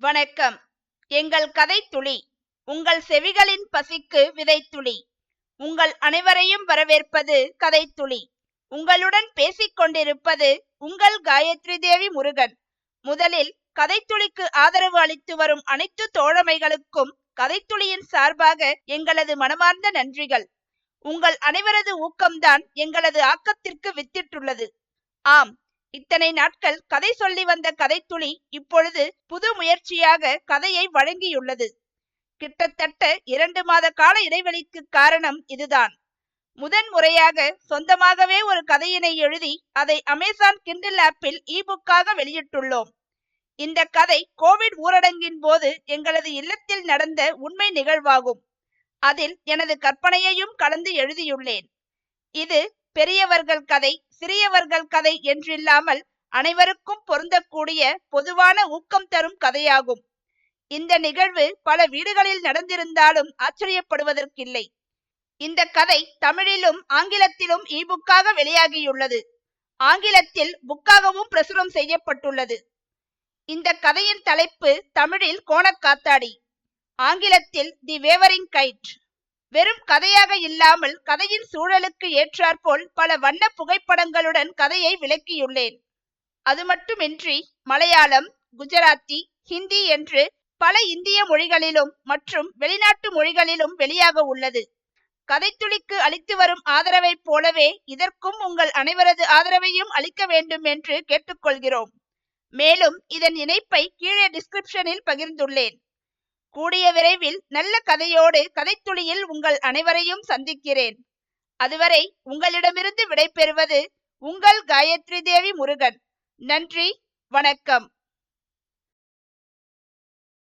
வணக்கம். எங்கள் கதை துளி உங்கள் செவிகளின் பசிக்கு விதைத்துளி. உங்கள் அனைவரையும் வரவேற்பது கதை துளி. உங்களுடன் பேசிக் கொண்டிருப்பது உங்கள் காயத்ரி தேவி முருகன். முதலில் கதைத்துளிக்கு ஆதரவு அளித்து வரும் அனைத்து தோழமைகளுக்கும் கதைத்துளியின் சார்பாக எங்களது மனமார்ந்த நன்றிகள். உங்கள் அனைவரது ஊக்கம்தான் எங்களது ஆக்கத்திற்கு வித்திட்டுள்ளது. ஆம், இத்தனை நாட்கள் கதை சொல்லி வந்த கதைத்துளி இப்பொழுது புது முயற்சியாக கதையை வழங்கியுள்ளது. கிட்டத்தட்ட 2 மாத கால இடைவெளிக்கு காரணம் இதுதான். முதன்முறையாக சொந்தமாகவே ஒரு கதையினை எழுதி அதை அமேசான் கிண்டில் ஆப்பில் இபுக்காக வெளியிட்டுள்ளோம். இந்த கதை கோவிட் ஊரடங்கின் போது எங்களது இல்லத்தில் நடந்த உண்மை நிகழ்வாகும். அதில் எனது கற்பனையையும் கலந்து எழுதியுள்ளேன். இது பெரியவர்கள் கதை, சிறியவர்கள் கதை என்றில்லாமல் அனைவருக்கும் பொருந்தக்கூடிய பொதுவான ஊக்கம் தரும் கதையாகும். இந்த நிகழ்வு பல வீடுகளில் நடந்திருந்தாலும் ஆச்சரியப்படுவதற்கில்லை. இந்த கதை தமிழிலும் ஆங்கிலத்திலும் இபுக்காக வெளியாகியுள்ளது. ஆங்கிலத்தில் புக்காகவும் பிரசுரம் செய்யப்பட்டுள்ளது. இந்த கதையின் தலைப்பு தமிழில் கோணக்காத்தாடி, ஆங்கிலத்தில் தி வேவரிங் கைட். வெறும் கதையாக இல்லாமல் கதையின் சூழலுக்கு ஏற்றாற்போல் பல வண்ண புகைப்படங்களுடன் கதையை விளக்கியுள்ளேன். அது மட்டுமின்றி மலையாளம், குஜராத்தி, ஹிந்தி என்று பல இந்திய மொழிகளிலும் மற்றும் வெளிநாட்டு மொழிகளிலும் வெளியாக உள்ளது. கதைத்துளிக்கு அளித்து வரும் ஆதரவை போலவே இதற்கும் உங்கள் அனைவரது ஆதரவையும் அளிக்க வேண்டும் என்று கேட்டுக்கொள்கிறோம். மேலும் இதன் இணைப்பை கீழே டிஸ்கிரிப்ஷனில் பகிர்ந்துள்ளேன். கூடிய விரைவில் நல்ல கதையோடு கதைத்துளியில் உங்கள் அனைவரையும் சந்திக்கிறேன். அதுவரை உங்களிடமிருந்து விடைபெறுவது உங்கள் காயத்ரி தேவி முருகன். நன்றி, வணக்கம்.